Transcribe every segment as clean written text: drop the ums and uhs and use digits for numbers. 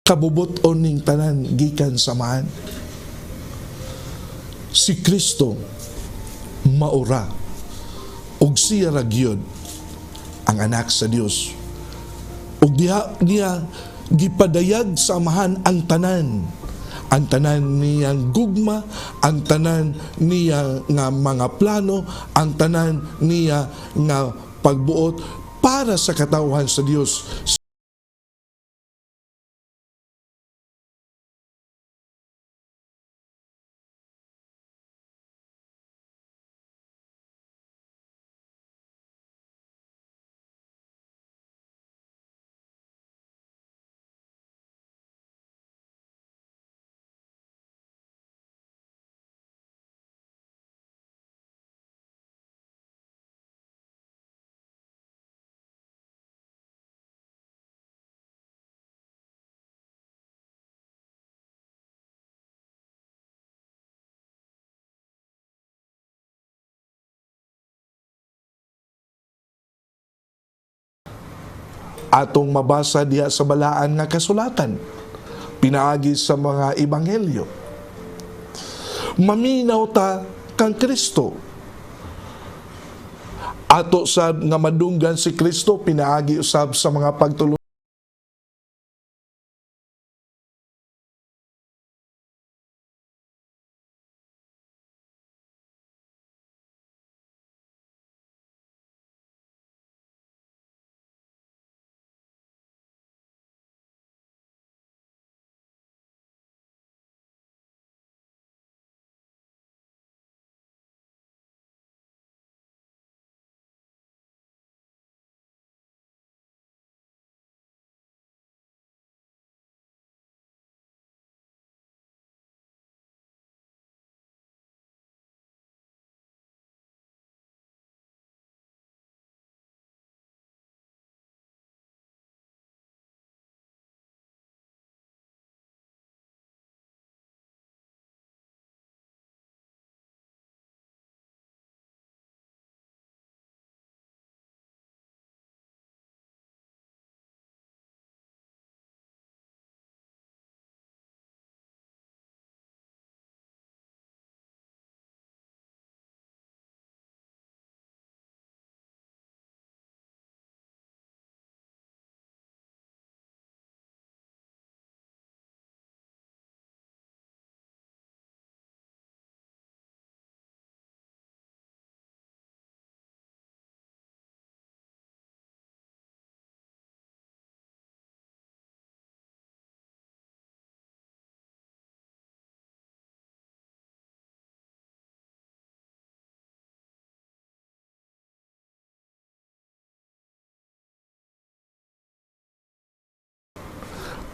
kabubuton ning tanan gikan samahan. Si Kristo maura ug siya ra gyud ang anak sa Dios. Ug niya gipadayag sa amahan ang tanan niyang gugma, ang tanan niya nga mga plano, ang tanan niya nga pagbuot para sa katawhan sa Dios. Atong mabasa diha sa balaan nga kasulatan, pinaagi sa mga ebanghelyo. Maminaw ta kang Kristo. Ato sab nga madunggan si Kristo, pinaagi usab sa mga pagtulong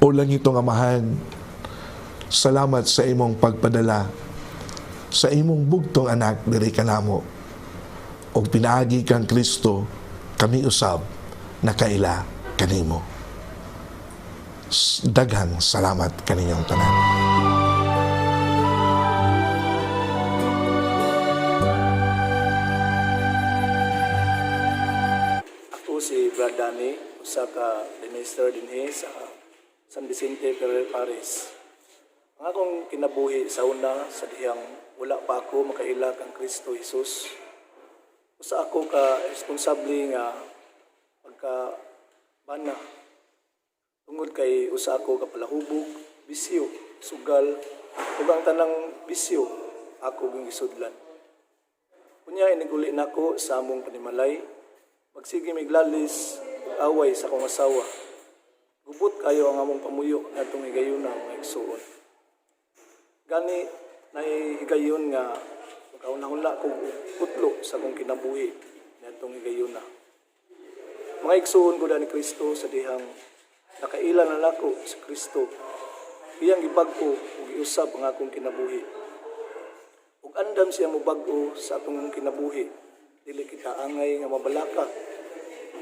o lang itong amahan. Salamat sa imong pagpadala sa imong bugtong anak diri kanamo. O pinaagi kang Kristo, kami usab nakaila kanimo. Daghang salamat kaninyong tanan. Ako si Brad Dani, usa ka minister dinhi sa San Vicente Ferrer Paris. Ang akong kinabuhi sa una sa dihang wala pa ako makaila kang Kristo Jesus. Usa ako ka responsable nga pagka-bana. Tungod kay usa ako ka palahubog, bisyo, sugal, ug ang tanang bisyo ako ging isudlan. Kunya iniguli nako sa among panimalay, magsige miglalis ug away sa akong asawa. Gubot kayo ang among pamuyo na itong higayon na mga igsuon. Gani na higayon nga magkaunahula kong putlo sa akong kinabuhi na itong higayon na. Mga igsuon ko ni Kristo sa dihang nakaila na nako sa Kristo. Iyang gibag-o ug giusab ang akong kinabuhi. Ug andam siya mo bag-o sa atong kinabuhi. Dili kita angay nga mabalaka.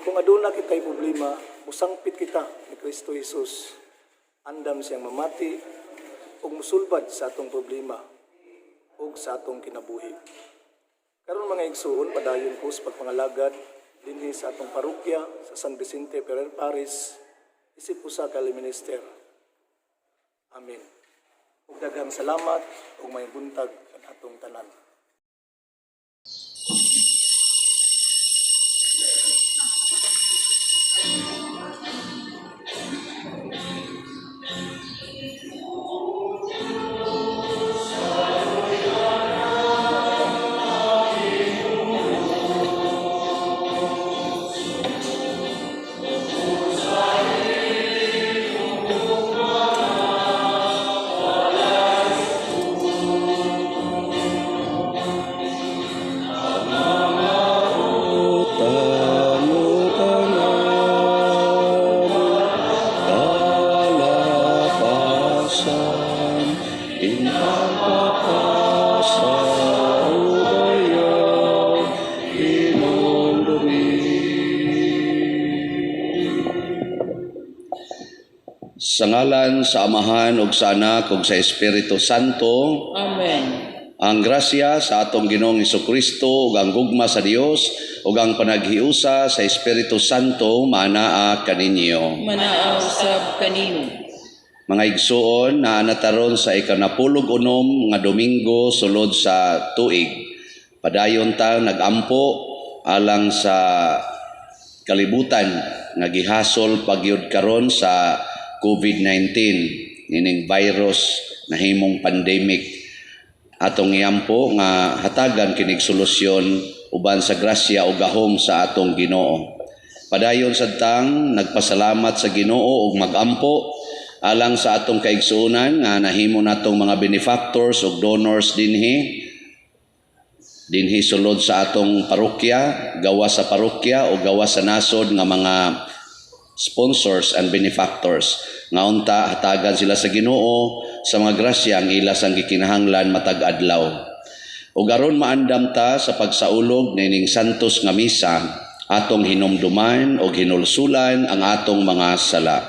Kung aduna kita'y problema, musangpit kita ni Kristo Jesus. Andam siyang mamati o musulbad sa atong problema o sa atong kinabuhi. Karon mga igsuon, padayon ko sa pagpangalagad dinhi sa atong parokya sa San Vicente Ferrer Paris, isip usa ka minister. Amen. Ug daghang salamat ug may buntag kan atong tanan. Sa ngalan sa Amahan ug sa Anak ug sa Espiritu Santo, Amen. ang grasya sa atong Ginoong Hesukristo ug ang gugma sa Dios ug ang panaghiusa sa Espiritu Santo manaa kaninyo. Manaaw sab kanimo. Mga igsuon na nataron sa ikanapulog-unom nga Domingo sulod sa tuig. Padayon ta nagampo alang sa kalibutan nga gihasol pagyud karon sa COVID-19, ining virus na himong pandemic. Atong iampo nga hatagan kinig solusyon uban sa grasya o gahom sa atong Ginoo. Padayon sadtang nagpasalamat sa Ginoo ug magampo alang sa atong kaigsuonan nga nahimo natong mga benefactors ug donors dinhi sulod sa atong parokya, gawas sa parokya o gawas sa nasod nga mga sponsors and benefactors nga unta hatagan sila sa Ginoo sa mga grasya ang ila sang gikinahanglan matag adlaw. Ug aron maandam ta sa pagsaulog nining santos nga misa, atong hinumduman ug hinulsulan ang atong mga sala.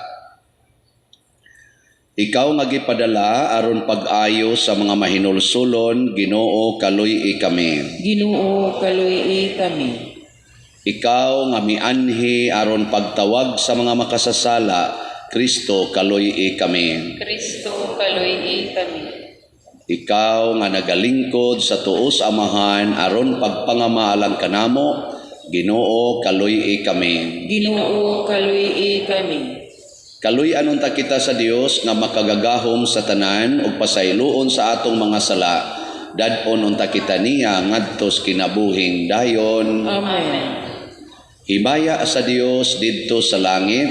Ikaw nga gipadala aron pag-ayo sa mga mahinulsulon, Ginoo kaluy-i kami. Ginoo kaluy-i kami. Ikaw nga mianhi aron pagtawag sa mga makasasala, Kristo kaluy-i kami. Kristo kaluy-i kami. Ikaw nga nagalingkod sa tuos Amahan aron pagpangamaalan kanamo, Ginoo kaluy-i kami. Ginoo kaluy-i kami. Kaluy-anon ta kita sa Dios nga makagagahom sa tanan ug pasayloon sa atong mga sala. Dadon unta kita niya ngadtos kinabuhing dayon. Amen. Himaya sa Dios didto sa langit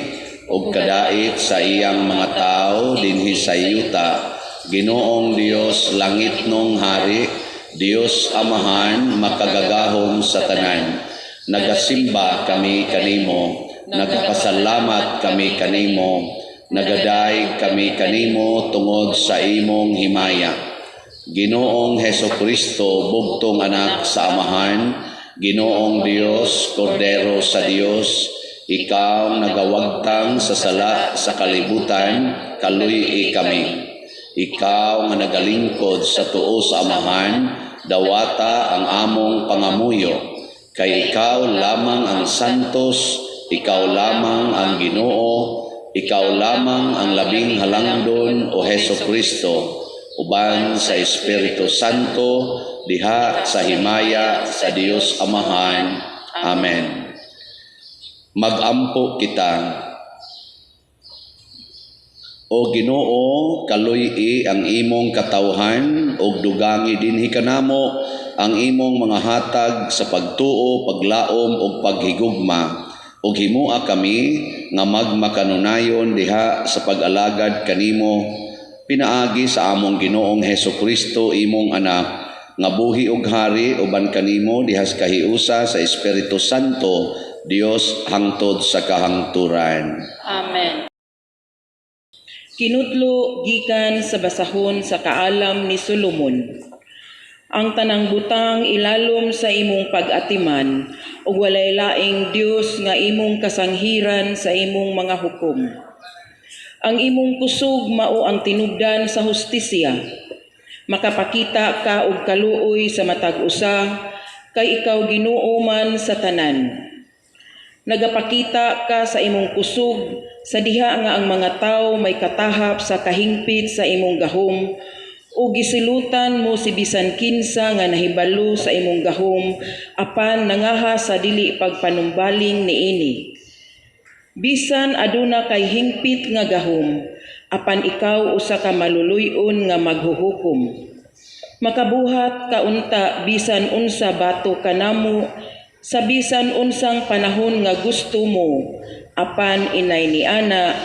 ug kadait sa iyang mga tao dinhi sa yuta. Ginoong Dios langit nung hari, Dios Amahan makagagahom sa tanan. Nagasimba kami kanimo, nagpasalamat kami kanimo, nagadaig kami kanimo tungod sa imong himaya. Ginoong Hesukristo bugtong anak sa Amahan, Ginoong Dios, Kordero sa Dios, ikaw nagawagtang sa sala sa kalibutan, kaluy-i kami. Ikaw nga nagalingkod sa tuo sa Amahan, dawata ang among pangamuyo. Kay ikaw lamang ang santos, ikaw lamang ang Ginoo, ikaw lamang ang labing halangdon o Hesukristo, uban sa Espiritu Santo, diha sa himaya sa Dios Amahan. Amen. Magampo kita. O Ginoo, kaluy-i ang imong katawhan ug dugangi dinhi kanamo ang imong mga hatag sa pagtuo, paglaom ug paghigugma. Ug himua kami nga magmakanunayon diha sa pag-alagad kanimo pinaagi sa among Ginoong Hesukristo imong anak nga buhi ug hari uban kanimo diha sa kahiusa sa Espiritu Santo Dios hangtod sa kahangturan. Amen. Kinutlo gikan sa basahon sa kaalam ni Solomon. Ang tanang butang ilalom sa imong pag-atiman ug walay laing Dios nga imong kasanghiran sa imong mga hukom. Ang imong kusog mao ang tinubdan sa hustisya. Makapakita ka og kaluoy sa matag usa kay ikaw Ginoo man sa tanan. Nagapakita ka sa imong kusog Sa diha nga ang mga tawo may katahap sa kahingpit sa imong gahom, o gisilutan mo si bisan kinsa nga nahibalo sa imong gahom, apan nangaha sa dili pagpanumbaling niini. Bisan aduna kay hingpit nga gahom, apan ikaw usa ka maluluy-on nga maghuhukom. Makabuhat ka unta bisan unsa bato kanamo, sa bisan unsang panahon nga gusto mo, apan inay ni ana,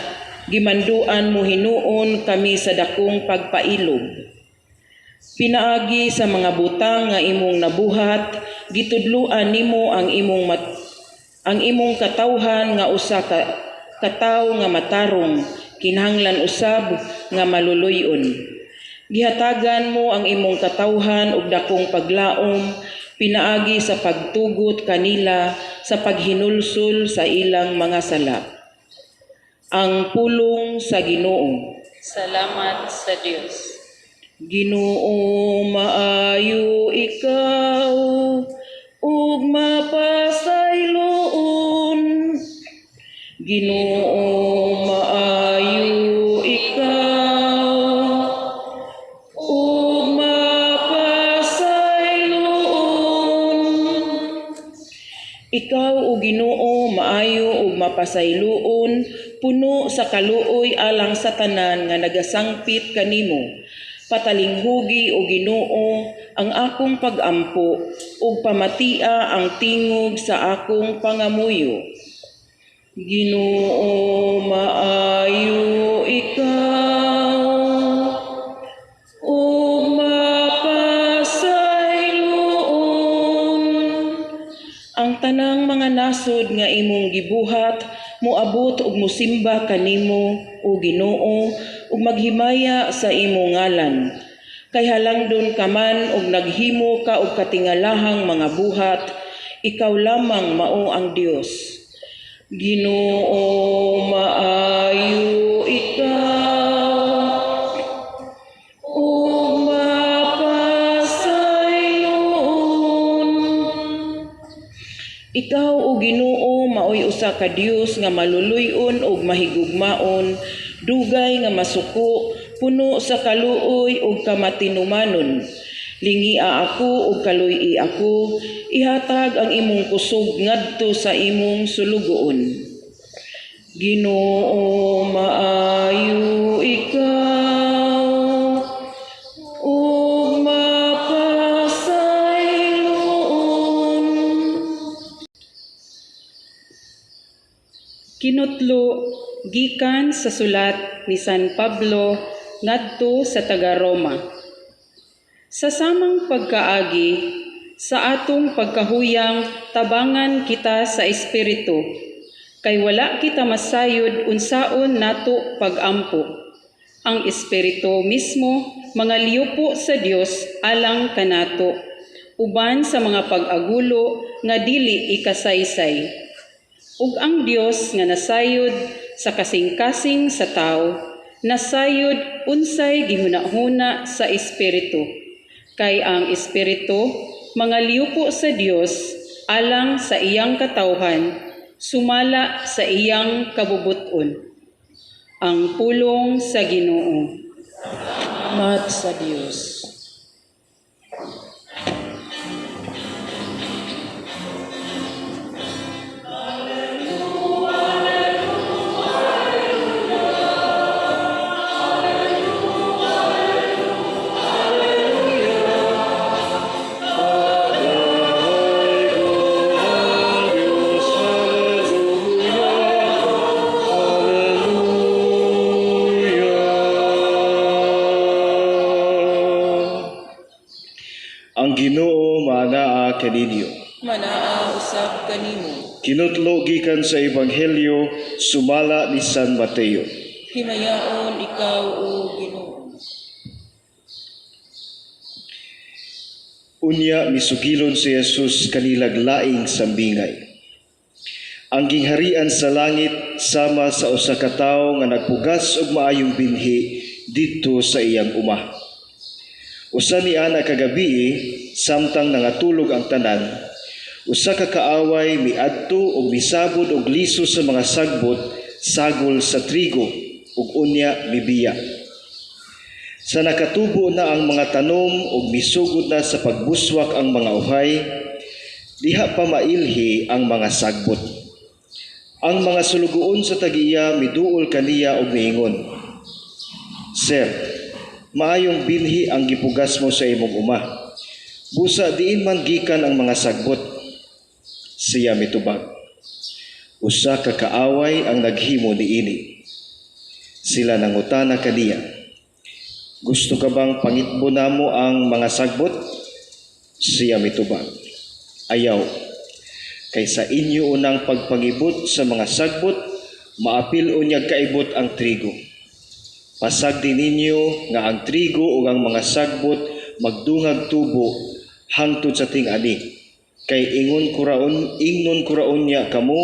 gimanduan mo hinuon kami sa dakong pagpailog. Pinaagi sa mga butang nga imong nabuhat, gitudluan nimo ang imong katawhan nga usa ka katawo nga matarong, kinahanglan usab nga maluluy-on. Gihatagan mo ang imong katawhan og dakong paglaom, pinaagi sa pagtugot kanila sa paghinulsol sa ilang mga sala. Ang pulong sa Ginoo. Salamat sa Dios. Ginoo maayo ikaw ug mapasayloon. Ginoo maayo ikaw ug mapasayloon. Ikaw o Ginoo maayo ug mapasayloon, puno sa kaluoy alang sa tanan nga nagasangpit kanimo. Patalinghugi o Ginoo ang akong pag-ampo ug pamatia ang tingog sa akong pangamuyo. Ginoo maayo ikaw ug mapasayloon. Ang tanang mga nasod nga imong gibuhat moabot ug mosimba kanimo o Ginoo ug maghimaya sa imong ngalan. Kay halangdon ka man ug naghimo ka og katingalahang mga buhat, ikaw lamang mao ang Dios. Ginoo maayo ikaw ug mapasayloon. Ikaw o Ginoo maoy usa ka Dios nga maluluy-on ug mahigugmaon, dugay nga masuko, puno sa kaluoy ug kamatinumanon. Lingia ako ug kaluy-i ako, ihatag ang imong kusog ngadto sa imong sulugoon. Ginoo maayo ikaw ug mapasayloon. Kinutlo gikan sa sulat ni San Pablo ngadto sa taga-Roma. Sa samang pagkaagi, sa atong pagkahuyang tabangan kita sa Espiritu, kay wala kita masayod unsaon nato pag-ampo. Ang Espiritu mismo mga liyupo sa Dios alang kanato, uban sa mga pag-agulo nga dili ikasaysay. Ug ang Dios nga nasayod sa kasing-kasing sa tao, nasayod unsay gihuna-huna sa Espiritu. Kay ang Espiritu, mga liyupo sa Dios, alang sa iyang katawhan, sumala sa iyang kabubuton. Ang pulong sa Ginoo. Salamat sa Dios. Ang Ginoo maanaa kaninyo. Manaa usab kanimo. Kinutlo gikan sa Ebanghelyo sumala ni San Mateo. Himayaon ikaw o Ginoo. Unya misugilon si Jesus kanilag laing sambingay. Ang gingharian sa langit sama sa usa ka tawo nga nagpugas og maayong binhi didto sa iyang uma. Usa ni ana kagabi samtang nangatulog ang tanan, usa ka kaaway miadto og misabod og liso sa mga sagbot sagol sa trigo ug unya bibiya. Sa nakatubo na ang mga tanom ug misugod na sa pagbuswak ang mga uhay, diha pa mailhi ang mga sagbot. Ang mga sulugoon sa tagiya miduol kaniya og miingon, Sir, maayong binhi ang gipugas mo sa imong uma. Busa diin man gikan ang mga sagbot. Siya mitubag, usa ka kaaway ang naghimo niini. Sila nangutana kaniya, gusto ka bang pangitbo namo ang mga sagbot? Siya mitubag, ayaw. Kaysa inyo unang pagpangibot sa mga sagbot, maapil unyag kaibot ang trigo. Pasag din ninyo nga ang trigo o ang mga sagbot magdungag tubo hangtod sa ting-ani. Kay ingnon kuraon niya kamo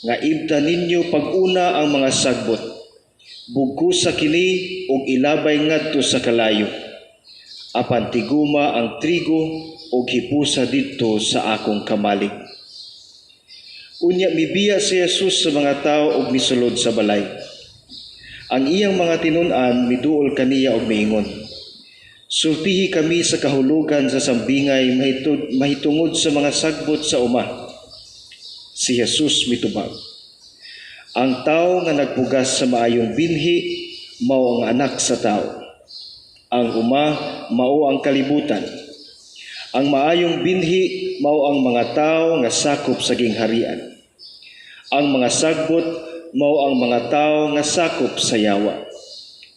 nga ibta ninyo pag-una ang mga sagbot. Bugkusa kini og ilabay ngadto sa kalayo. Apan tiguma ang trigo og hipusa didto sa akong kamalig. Unya mibiya si Jesus sa mga tao og misulod sa balay. Ang iyang mga tinun-an miduol kaniya og miingon, sultihi kami sa kahulugan sa sambingay mahitungod sa mga sagbot sa uma. Si Jesus mitubag, ang tao nga nagpugas sa maayong binhi mao ang anak sa tao. Ang uma mao ang kalibutan. Ang maayong binhi mao ang mga tao nga sakop sa gingharian. Ang mga sagbot mao ang mga tao nga sakop sa yawa.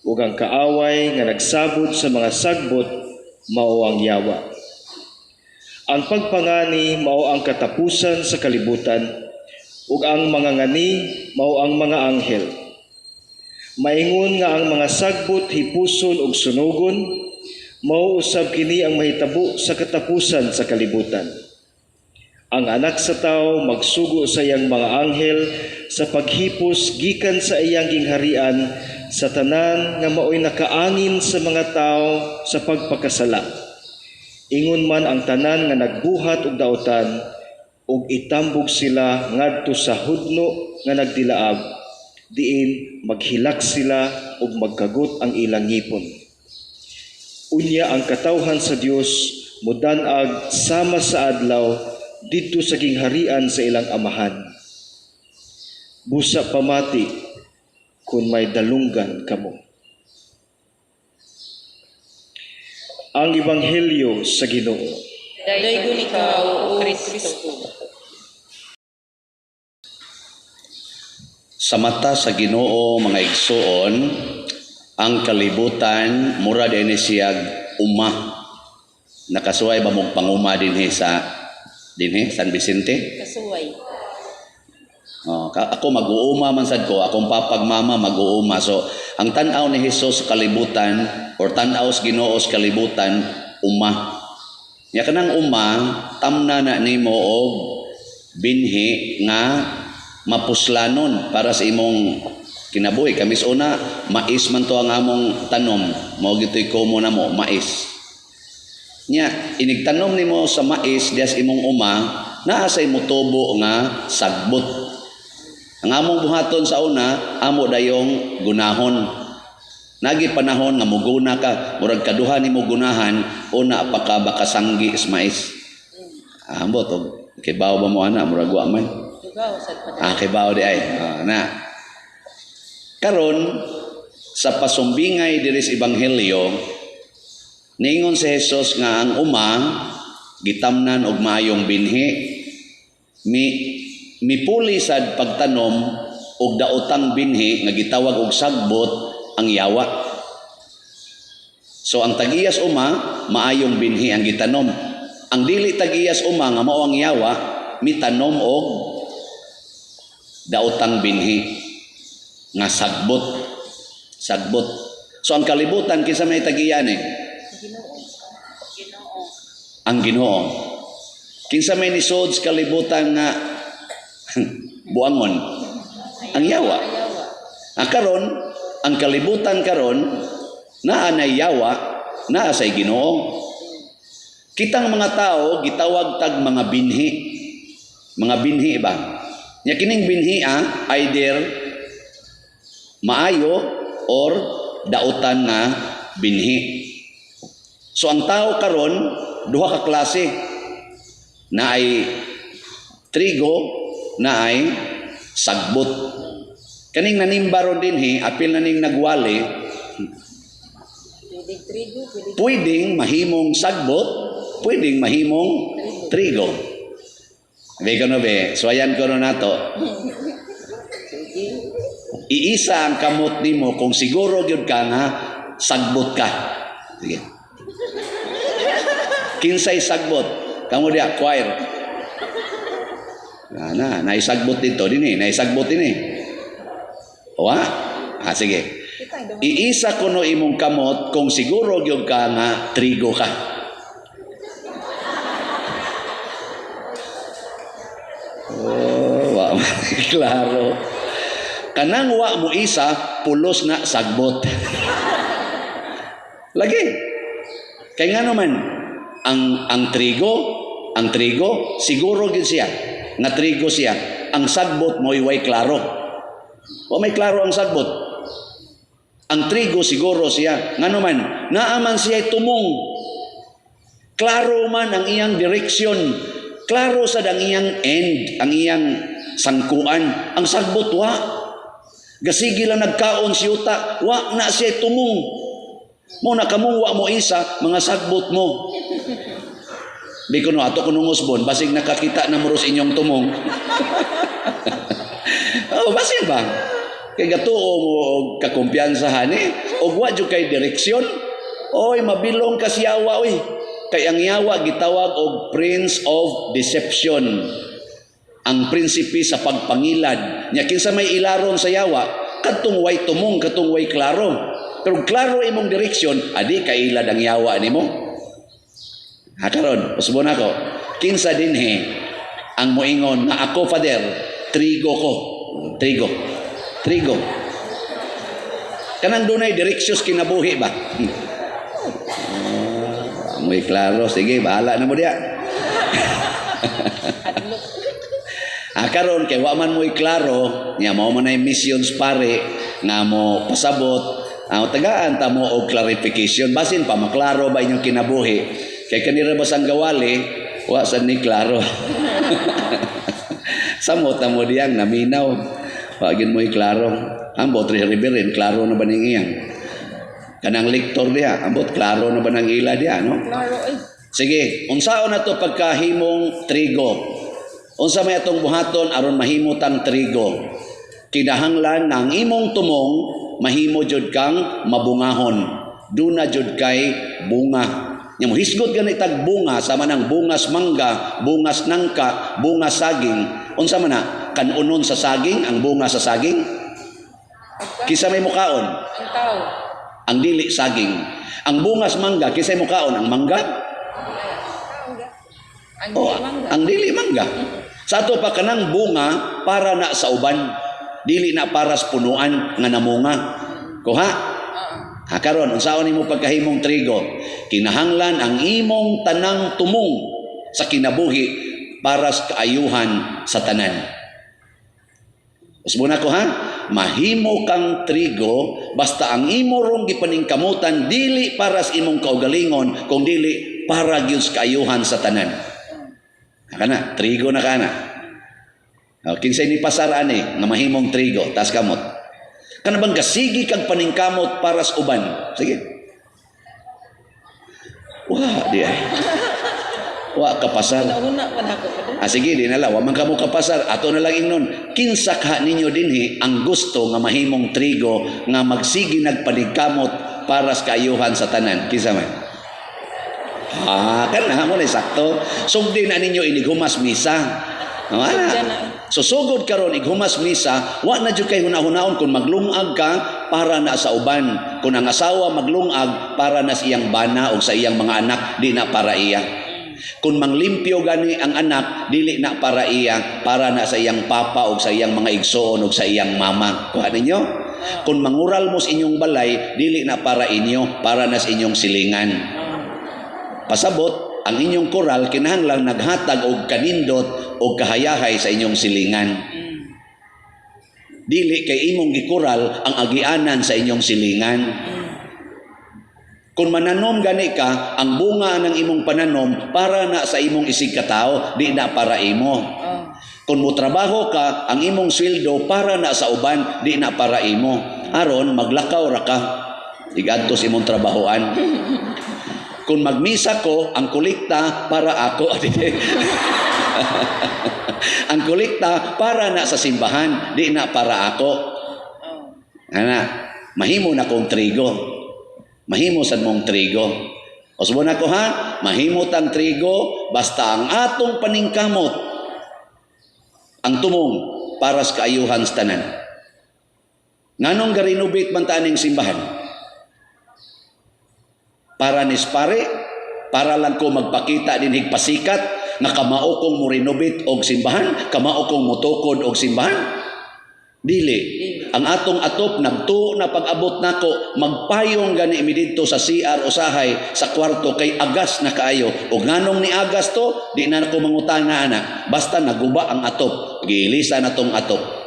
Ug ang kaaway nga nagsabot sa mga sagbot mao ang yawa. Ang pagpangani mao ang katapusan sa kalibutan, ug ang mga ngani mao ang mga anghel. Maingon nga ang mga sagbot hipuson ug sunugon, mao usab kini ang mahitabo sa katapusan sa kalibutan. Ang anak sa tao magsugo sa iyang mga anghel sa paghipos gikan sa iyang gingharian sa tanan nga maoy nakaangin sa mga tao sa pagpakasala. Ingon man ang tanan nga nagbuhat og daotan ug itambog sila ngadto sa hudno nga nagdilaab, diin maghilak sila ug magkagot ang ilang ngipon. Unya ang katawhan sa Dios mudanag sama sa adlaw didto sa gingharian sa ilang amahan. Busa pamati kung may dalunggan kamo. Ang Ebanghelyo sa Ginoo. Daygon ikaw, O Kristo. Sa mata sa Ginoo mga igsoon, ang kalibutan mura dinhi siyag uma. Nakasuway ba mong panguma dinhi sa San Vicente? Kasuway. Ako mag-uuma man sad ko, akong papagmama mag-uuma. So ang tan-aw ni Hesus sa kalibutan or tan-aw sa Ginoo sa kalibutan uma. Nya kanang uma tamna na nimo og binhi nga mapuslanon para sa imong kinabuhi. Kamis una, mais man to ang among tanom. Mao gitoy komo na mo, mais. Nya, inigtanom nimo sa mais dias imong uma, naa say motubo nga sagbot. Ang among buhaton sa una, amo dayong gunahon. Nagi panahon nga muguna ka, murag kaduha nimo gunahan, una apaka bakasanggi is mais. Ambot og kibaw ba mo ana murag wa man. Kibaw di ay. Na. Karon sa pasumbingay diri sa Ebanghelyo, ningon si Jesus nga ang uma gitamnan og maayong binhi, mipuli sad pagtanom og daotang binhi nga gitawag og sagbot ang yawa. So ang tagiyas uma maayong binhi ang gitanom. Ang dili tagiyas uma nga mao ang yawa mitanom og daotang binhi nga sagbot. So ang kalibutan kinsa may tagiyan ang Ginoo. Kinsa may nisod sa kalibutan nga buangon ang yawa. Karon ang kalibutan karon naa nay yawa, naa say Ginoo. Kitang mga tao gitawag tag mga binhi. Mga binhi ba? Nya kining binhia either maayo or dautan nga binhi. So ang tao karon duha ka klase, na ay trigo, na ay sagbot. Kaning nanimbaron dinhi apil na ning nagwali, pwedeng mahimong sagbot, pwedeng mahimong trigo. Be ko no be, suwayan ko no nato. Iisa ang kamot nimo kung siguro gyud ka nga sagbot ka. Sige. Kinsay sagbot? Kamu dia choir. Naisagbot dito dinhi, naisagbot dinhi. Wa? Sige. Iisa ko no imong kamot kung siguro gyud ka nga trigo ka. Wa klaro. Kanang wa mo isa, pulos na sagbot. Lagi. Kay nga naman, ang trigo, siguro gid siya. Nga trigo siya. Ang sagbot mo way klaro. O may klaro ang sagbot. Ang trigo siguro siya. Nga naman, naaman siya tumong. Klaro man ang iyang direksyon. Klaro sa ang iyang end, ang iyang sangkuan. Ang sagbot wa. Gasigi lang nagkaon si yuta, wa na siya tumong. Mo na kamong wa mo isa, mga sagbot mo. Di ko no, ato ko nung usbon, basig nakakita na muros inyong tumong. Basig ba? Kay gatuo mo kakumpiyansahan o wa dyo kay direksyon. Oy, mabilong ka siyawa, oy. Kay ang yawa gitawag og Prince of Deception. Ang prinsipe sa pagpangilad. Nya kinsa may ilaron sa yawa, kadtong way tumong, kadtong way klaro. Pero klaro imong direksyon, adi kailad ang yawa nimo. Karon, usbon ako. Kinsa dinhi ang moingon nga ako father, trigo ko. Trigo. Kanang dunay direksyos kinabuhi ba? May klaro, sige, bahala na mo diya. Karon kay wa man mo'y klaro, nya mao man ay missions pare nga mo pasabot, tagaan ta mo og clarification basin pa maklaro ba inyong kinabuhi. Kay kanira basang gawali, wa sad ni klaro. Samot na mo diyang naminaw. Wa gyud mo'y klaro. Ambot ri riberin klaro na ba ning iyang? Kanang lektor diya, ambot klaro na ba nang ila diya, no? Klaro eh. Sige, unsaon na to pagkahimong trigo? Unsa may atong buhaton aron mahimutang trigo? Kinahanglan ng imong tumong mahimo jud kang mabungahon. Duna jud kay bunga. Nya mo hisgot gani tag bunga sama nang bungas mangga, bungas nangka, bungas saging. Unsa man na kanunon sa saging ang bunga sa saging? Kisa may mukaon? Ang tao. Ang dili saging. Ang bungas mangga kisa may mukaon ang mangga? Ang dili mangga. Sa ato pa kanang bunga para na sa uban, dili na para sa punuan nga namunga. Kuha? Karon unsaon nimo pagkahimong trigo? Kinahanglan ang imong tanang tumong sa kinabuhi para sa kaayuhan sa tanan. Usbon ako ha? Mahimo kang trigo basta ang imo rong gipaningkamutan dili para sa imong kaugalingon kung dili para gyud sa kaayuhan sa tanan. Kana, trigo na kana. Kinsay ni pasaraan nga mahimong trigo, tas kamot. Kana bang gasigi kag paningkamot para sa uban? Sige. Di ay. Wa kapasar. Sige, di nala, wa man kamo kapasar. Ato na lang ingnon, kinsa ka ninyo dinhi ang gusto nga mahimong trigo nga magsigi nagpaningkamot para sa kaayuhan sa tanan. Kinsa man? Kana mo na sakto. Sugdi na ninyo inighumas misa. Susugod karon ighumas misa, wa na jud kay hunahunahon kung maglungag ka para na sa uban. Kung ang asawa maglungag para na sa iyang bana o sa iyang mga anak, di na para iya. Kung manglimpyo gani ang anak, dili na para iya, para na sa iyang papa o sa iyang mga igsoon o sa iyang mama. Kuha ninyo? Kung mangural mo sa inyong balay, dili na para inyo, para na sa inyong silingan. Pasabot, ang inyong koral kinahanglang naghatag og kanindot o kahayahay sa inyong silingan. Dili kay imong gikural ang agianan sa inyong silingan. Kung mananom gani ka, ang bunga ng imong pananom para na sa imong isig katao, di na para imo. Kung mo trabaho ka, ang imong sweldo para na sa uban, di na para imo. Aron maglakaw ra ka. Igadto sa imong trabahoan. Kung magmisa ko, ang kolekta para ako. Ang kolekta para na sa simbahan, di na para ako. Ana, mahimo na kong trigo. Mahimo sad mong trigo. O subon ako ha, mahimo tang trigo basta ang atong paningkamot ang tumong para sa kaayuhan sa tanan. Nganong ga-renovate man ta ning simbahan? Para nispare, para lang ko magpakita din higpasikat na kamao kong mo renovate og simbahan, kamao kong mutukod og simbahan. Dili. Ang atong atop nagtuo na pag-abot nako, magpayong gani imi didto sa CR usahay sa kwarto kay agas na kaayo. Og nganong ni agas to, di na nako mangutana ana. Basta naguba ang atop, giilisa na tong atop.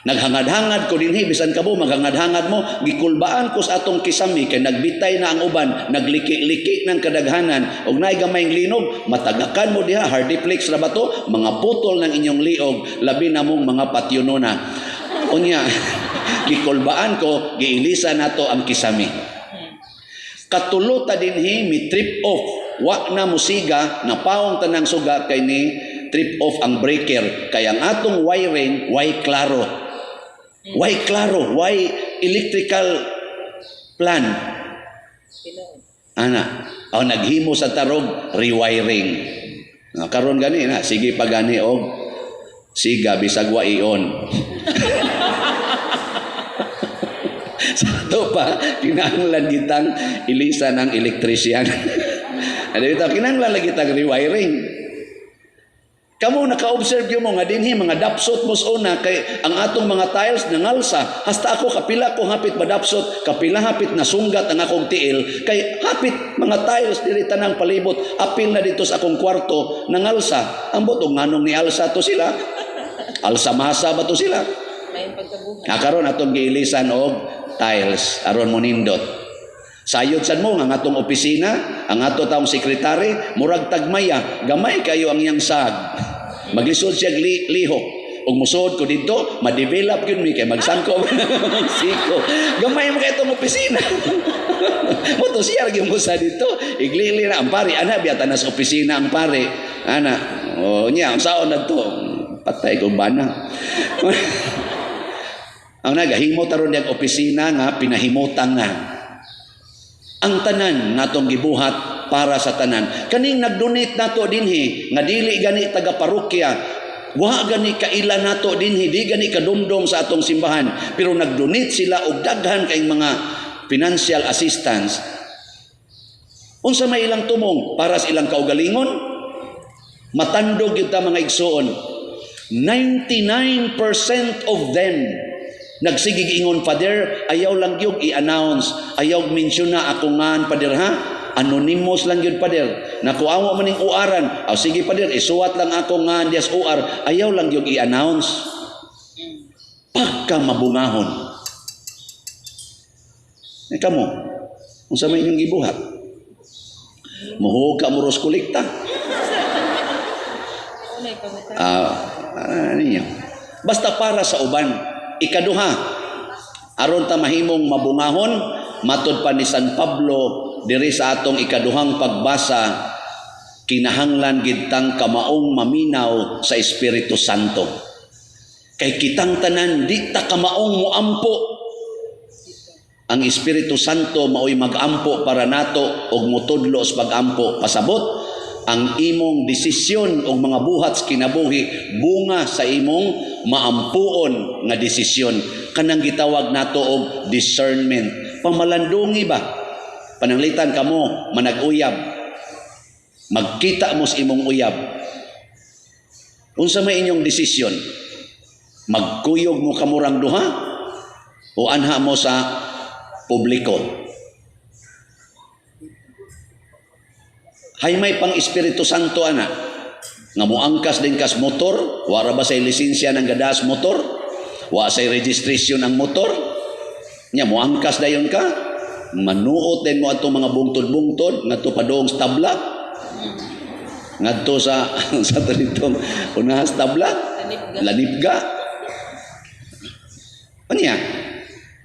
Naghangad-hangad ko dinhi bisan kamo maghangad-hangad mo, gikulbaan ko sa atong kisami kay nagbitay na ang uban, nagliki-liki ng kadaghanan og naay gamayng linog, matagakan mo diha hardiplex ra ba to, mga putol ng inyong liog, labi na mong mga patyunona. Unya, gikulbaan ko, giilisa nato ang kisami. Katulota dinhi mi trip off, wa na musiga na paong tanang suga kay ni trip off ang breaker kay ang atong wiring way klaro. Why klaro? Why electrical plan? Ana, naghimo sa tarog rewiring. Karon gani na, sige pa gani og siga bisag wa iyon. Sa pa, kinahanglan gitang ilisa ng elektrisyan. Ano ito, kinahanglan lagi tang rewiring. Kamu naka-observe yung mga dinhi, mga dapsot mo una kay ang atong mga tiles nangalsa. Hasta ako kapila ko hapit madapsot, kapila hapit nasunggat ang akong tiil. Kay hapit mga tiles dili tanang palibot, apil na dito sa akong kwarto nangalsa. Ang butong nganong ni alsa to sila. Alsa masa ba to sila? Karon atong giilisan og tiles aron mo nindot. Sayod sad mo nga atong opisina, ang ato taong sekretary, murag tagmaya, gamay kayo ang iyang sag. Maglisod siya lihok. Ug musod ko dito, ma-develop yun mi kay magsangko siko. Gamay mo kay itong opisina. Mo to siya gyud mo sa dito. Iglili na ang pare, ana biya tanas opisina ang pare. Ana, nya ang saon nagto. Patay ko bana. Ang nagahimo taron yang opisina nga pinahimutang nga. Ang tanan natong gibuhat para sa tanan. Kaning nag-donate nato dinhi nga dili gani taga parokya, wa gani kaila nato dinhi, di gani kadumdum sa atong simbahan, pero nag-donate sila og daghan kay mga financial assistance. Unsa may ilang tumong para sa ilang kaugalingon? Matandog gyud ta mga igsoon. 99% of them nagsigig ingon, Father, ayaw lang yung i-announce, ayaw mention na ako ngan, Father, ha? Anonymous lang yun, Father. Nakuawa man yung uaran. Sige, Father, isuwat lang ako ngan dias uar, ayaw lang yung i-announce. Pagka mabungahon. Kamo, kung sa may inyong gibuhat, muhog ka muros kolekta. Basta para sa uban. Ikaduha, aron ta mahimong mabungahon, matud pa ni San Pablo diri sa atong ikaduhang pagbasa, kinahanglan gid tang kamaong maminaw sa Espiritu Santo. Kay kitang tanan di ta kamaong moampo. Ang Espiritu Santo maoy magampo para nato og mutudlo sa pagampo. Pasabot ang imong desisyon og mga buhat sa kinabuhi bunga sa imong maampuon nga desisyon. Kanang gitawag nato og discernment. Pamalandungi ba? Pananglitan kamo manag-uyab. Magkita mo sa imong uyab. Unsa may inyong desisyon? Magkuyog mo kamurang duha o anha mo sa publiko? Hay may pang Espiritu Santo ana nga moangkas din kas motor, wara ba say lisensya ng gadas motor? Wa say registration ang motor. Nya mo angkas dayon ka. Manuot din mo ato mga bungtod-bungtod ngadto padong tabla. Ngadto sa sa dritong unahas tabla. Lanipga. Anya?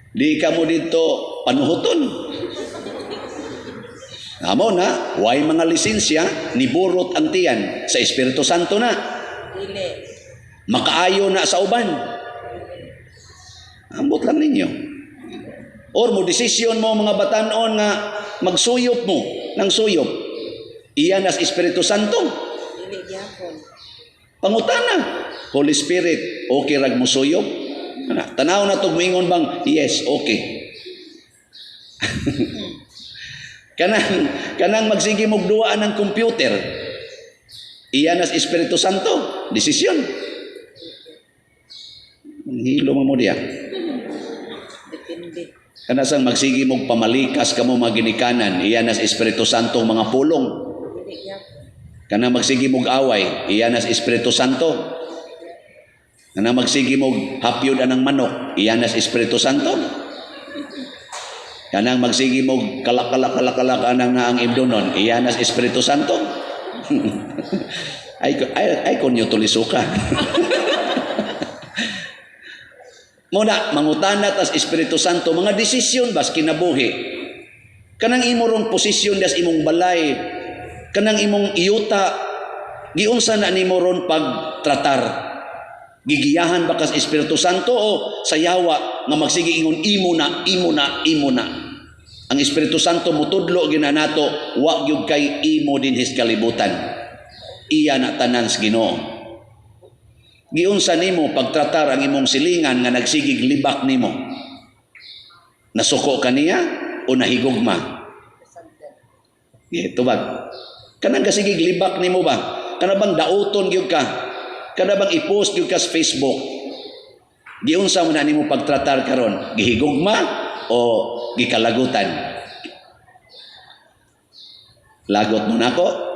Di ka mo dito panuhoton. Amo na, way mga lisensya, niburot ang tiyan sa Espiritu Santo na. Makaayo na sa uban. Ambot lang ninyo. Or mo desisyon mo mga batanon nga magsuyop mo ng suyop. Iyan as Espiritu Santo. Pangutana, Holy Spirit, okay rag mo suyop? Tanaw na tog moingon bang yes, okay. kanang magsige mog duwaan ng computer. Iyan as Espiritu Santo, desisyon. Hilo mo diya. Depende. Kana sang magsige mog pamalikas kamo maginikanan, iyan as Espiritu Santo mga pulong. Kana magsige mog away, iyan as Espiritu Santo. Kana magsige mog hapyod anang manok, iyan as Espiritu Santo. Kanang magsige mog kalak anang naang imdonon, iyan as Espiritu Santo. ay konyo tulisuka. Muna, mangutanat as Espiritu Santo, mga desisyon bas kinabuhi. Kanang imong posisyon das imong balay, kanang imong iyuta, giunsa na nimo ron pagtratar. Gigiyahan ba kas Espiritu Santo o sayawa nga magsige ingon imo na. Ang Espiritu Santo mutudlo ginanato, wa gyud kay imo dinhis kalibutan. Iya na tanan sa Ginoo. Giunsa nimo pagtratar ang imong silingan nga nagsigig libak nimo? Nasuko kaniya o nahigugma? Ito ba? Kanang kasigig libak nimo ba? Kana bang dauton gyud ka? Kana bang i-post gyud ka sa Facebook? Giunsa mo na nimo pagtratar karon? Gihigugma o gikalagutan? Lagot mo nako?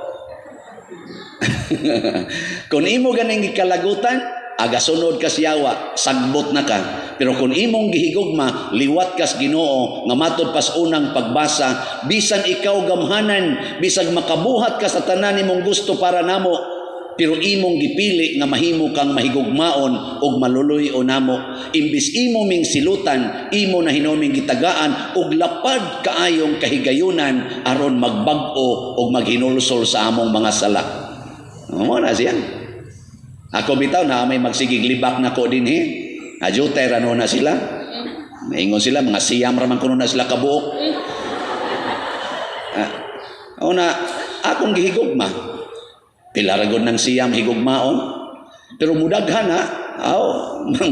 Kung imo ganing gikalagutan, agasunod ka siyawa, sagbot na ka. Pero kung imong gihigugma, liwat kas Ginoo nga matud pas unang pagbasa, bisan ikaw gamhanan, bisag makabuhat ka sa tanan nimong gusto para namo, pero imong gipili nga mahimo kang mahigugmaon og maluloy o namo. Imbis imo ming silutan, imo na hinoming gitagaan og lapad kaayong kahigayunan aron magbag-o og maghinulsol sa among mga sala. Mo na siya. Ako bitaw na may magsigig libak na ko din Ajutay rano na sila. Maingon sila mga siyam raman kuno na sila kabuok. Una akong gihigugma. Pila ra gud nang siyam higugmaon. Pero mudaghan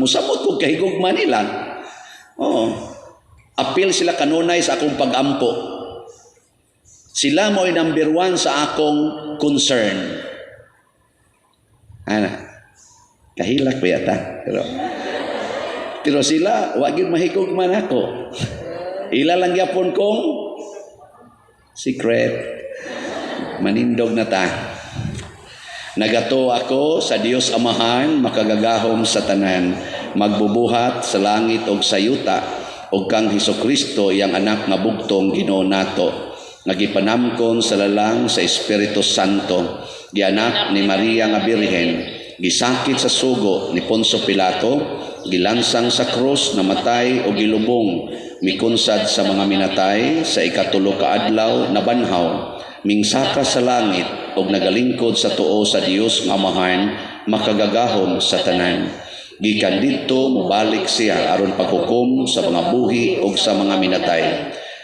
musamot ko kahigugma nila. Apil sila kanunay sa akong pagampo. Sila mo ay number 1 sa akong concern. Kahilak pa yata. Pero sila, wag yun mahigugma nako. Ila lang yapon kong secret. Manindog na ta. Nagato ako sa Dios Amahan, makagagahom sa tanan, magbubuhat sa langit og sa yuta, og kang Hesukristo, iyang anak nga bugtong Ginoo nato. Nagipanamkon sa lalang sa Espiritu Santo, gianak ni Maria nga Birhen, gisakit sa sugo ni Poncio Pilato, gilansang sa krus, namatay o gilubong, mikunsad sa mga minatay, sa ikatulo ka adlaw nabanhaw, mingsaka sa langit og nagalingkod sa tuo sa Dios nga Amahan, makagagahom sa tanan. Gikan didto mobalik siya aron paghukom sa mga buhi og sa mga minatay.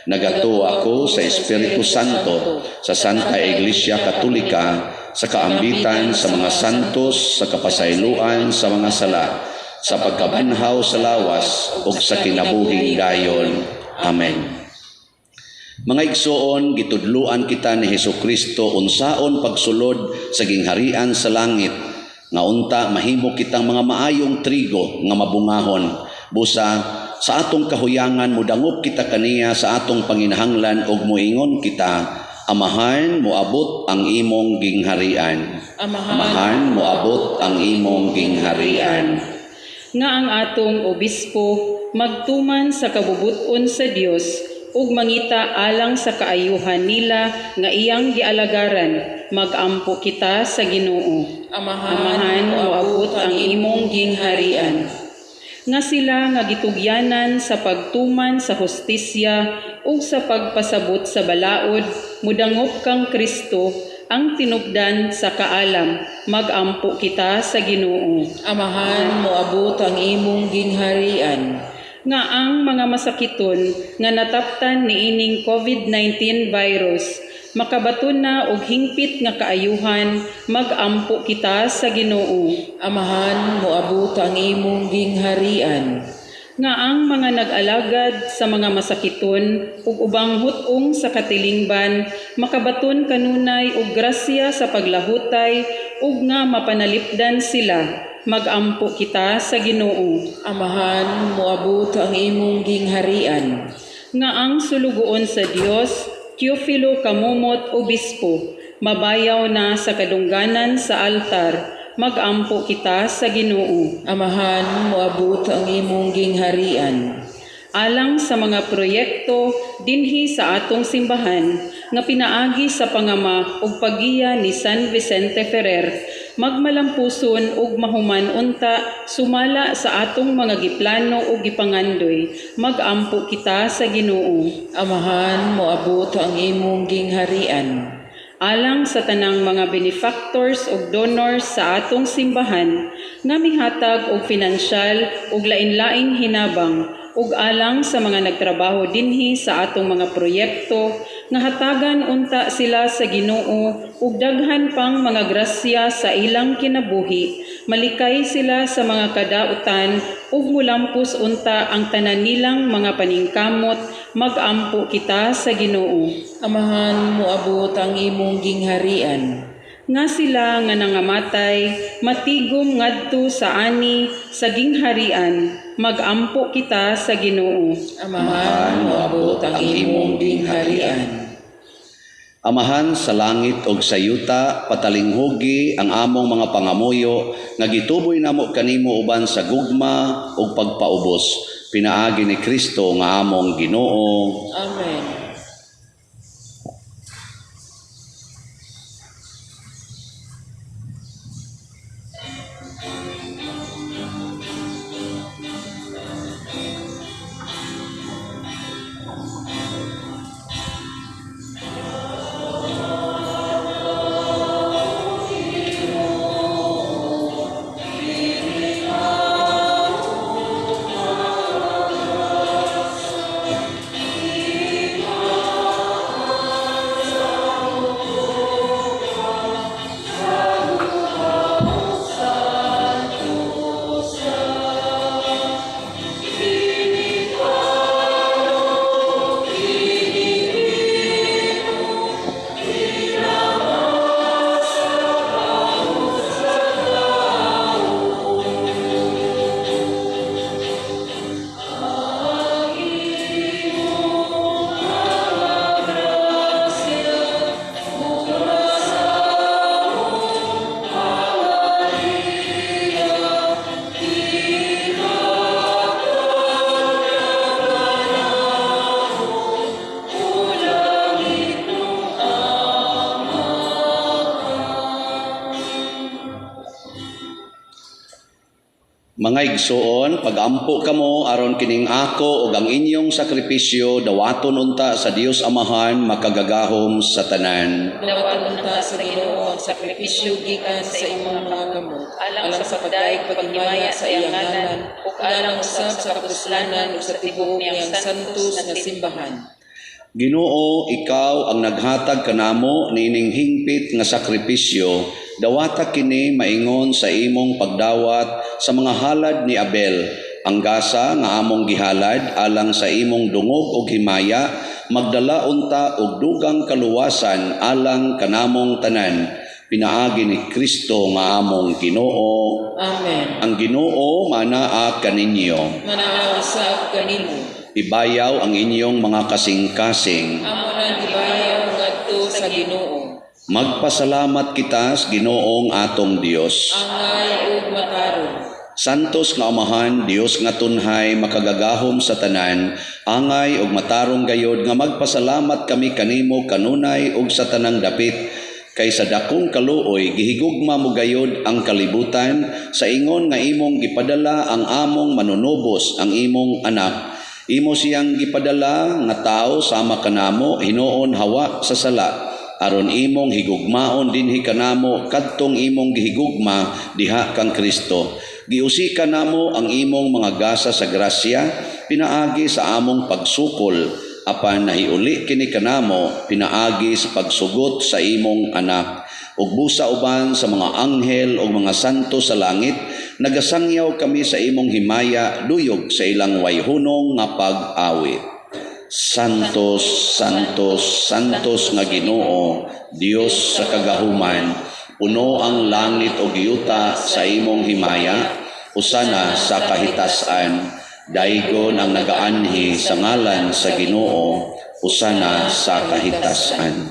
Nagato ako sa Espiritu Santo, sa Santa Iglesia Katolika, sa kaambitan sa mga santos, sa kapasayloan sa mga sala, sa pagkabanhaw sa lawas ug sa kinabuhing dayon. Amen. Mga igsoon, gitudluan kita ni Hesukristo unsaon pagsulod sa gingharian sa langit, nga unta mahimo kitang mga maayong trigo nga mabungahon. Busa sa atong kahuyangan modangop kita kaniya sa atong panginahanglan ug moingon kita, Amahan moabot ang imong gingharian. Amahan moabot ang imong gingharian. nga ang atong obispo magtuman sa kabubuton sa Dios ug mangita alang sa kaayuhan nila nga iyang gialagaran, magampo kita sa Ginoo. Amahan moabot ang imong gingharian. Nga sila nga gitugyanan sa pagtuman sa hustisya ug sa pagpasabot sa balaod, mudangop kang Kristo ang tinubdan sa kaalam, magampo kita sa Ginoo. Amahan moabot ang imong gingharian. Nga ang mga masakiton nga nataptan niining COVID-19 virus, makabaton na og hingpit nga kaayuhan, magampo kita sa Ginoo. Amahan moabot ang imong gingharian. Nga ang mga nag-alagad sa mga masakiton ug ubang hutong sa katilingban, makabaton kanunay og grasya sa paglahutay ug nga mapanalipdan sila, magampo kita sa Ginoo. Amahan moabot ang imong gingharian. Nga ang sulugoon sa Dios, Teofilo Kamumot Obispo, mabayaw na sa kadungganan sa altar, magampo kita sa Ginoo. Amahan moabot ang imong gingharian. Alang sa mga proyekto dinhi sa atong simbahan nga pinaagi sa pangama ug paggiya ni San Vicente Ferrer, magmalampuson ug mahuman unta sumala sa atong mga giplano ug gipangandoy, magampo kita sa Ginoo. Amahan moabot ang imong gingharian. Alang sa tanang mga benefactors ug donors sa atong simbahan nga mihatag og pinansyal ug lain-laing hinabang, ug alang sa mga nagtrabaho dinhi sa atong mga proyekto nga hatagan unta sila sa Ginoo ug daghan pang mga grasya sa ilang kinabuhi, malikay sila sa mga kadautan ug mulampos unta ang tanan nilang mga paningkamot, magampo kita sa Ginoo. Amahan moabot ang imong gingharian. Nga sila nga nangamatay, matigom ngadto sa ani sa gingharian, magampo kita sa Ginoo. Amahan moabot ang imong gingharian. Amahan sa langit ug sa yuta, patalinghugi ang among mga pangamuyo nga gituboy namo kanimo uban sa gugma ug pagpaubos. Pinaagi ni Kristo nga among Ginoo. Amen. Mga igsoon, pagampo kamo aron kining ako ug ang inyong sakripisyo dawaton unta sa Dios Amahan makagagahom sa tanan. Dawaton unta sa Ginoo ang sakripisyo gikan sa imong mga gamot, alang sa pagdaig paghimaya sa iyang ngalan, ug alang usab sa kapuslanan ug sa tibuok niyang santos nga simbahan. Ginoo, ikaw ang naghatag kanamo niining hingpit nga sakripisyo, dawata kini maingon sa imong pagdawat sa mga halad ni Abel, ang gasa nga among gihalad alang sa imong dungog ug himaya, magdala unta og dugang kaluwasan alang kanamong tanan. Pinaagi ni Kristo nga among Ginoo. Amen. Ang Ginoo manaa kaninyo. Manaaw usab kanimo. Ibayaw ang inyong mga kasing-kasing. Amo nang ibayaw ngadto sa Ginoo. Magpasalamat kita sa Ginoong atong Dios. Angay ug mataron. Santos nga Amahan, Dios nga tunhay makagagahom sa tanan, angay ug matarong gayod nga magpasalamat kami kanimo kanunay ug sa tanang dapit. Kay sa dakong kaluoy gihigugma mo gayod ang kalibutan sa ingon nga imong gipadala ang among manunubos, ang imong anak. Imo siyang gipadala nga tao sama kanamo hinuon hawa sa sala, aron imong higugmaon dinhi kanamo kadtong imong gihigugma diha kang Kristo. Giusika namo ang imong mga gasa sa grasya, pinaagi sa among pagsukol, apan nahiuli kini kanamo, pinaagi sa pagsugot sa imong anak. Ug busa uban sa mga anghel o mga santo sa langit, nagasangyaw kami sa imong himaya, duyog sa ilang wayhunong nga pag-awit. Santos, Santos, Santos nga Ginoo, Dios sa kagahuman, puno ang langit o giyuta sa imong himaya, usana sa kahitasan, daygon ang nagaanhi sa ngalan sa Ginoo, usana sa kahitasan.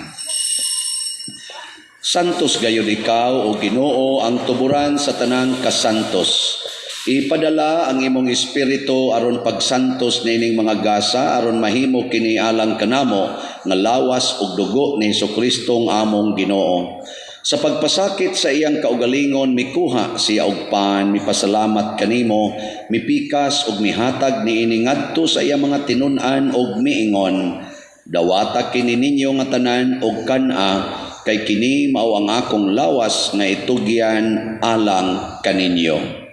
Santos gayon ikaw o Ginoo ang tuburan sa tanang kasantos. Ipadala ang imong espiritu aron pagsantos nining mga gasa aron mahimo kini alang kanamo nga lawas ug dugo ni Hesukristo ang among Ginoo. Sa pagpasakit sa iyang kaugalingon, mikuha siya og pan, mipasalamat kanimo, mipikas ug mihatag niini ngadto sa iyang mga tinun-an ug miingon, dawata kini ninyo nga tanan og kana, kay kini mao ang akong lawas nga itugyan alang kaninyo.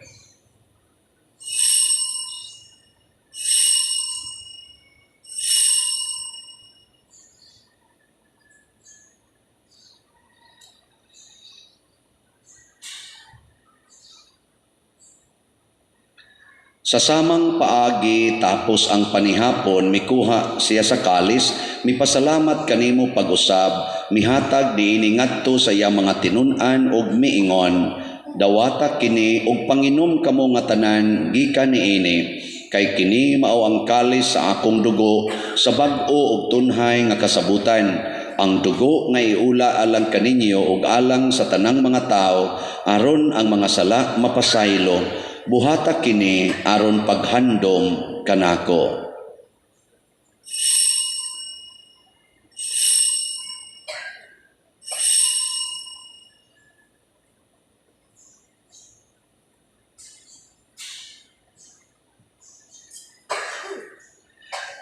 Sa samang paagi tapos ang panihapon, mikuha siya sa kalis, mipasalamat kanimo pag-usab, mihatag diini ngadto sa iyang mga tinun-an ug miingon, dawata kini ug panginom kamo nga tanan gikan niini, kay kini mao ang kalis sa akong dugo sa bag-o ug tunhay nga kasabutan. Ang dugo nga iula alang kaninyo ug alang sa tanang mga tao aron ang mga sala mapasaylo. Buhata kini aron paghandom kanako.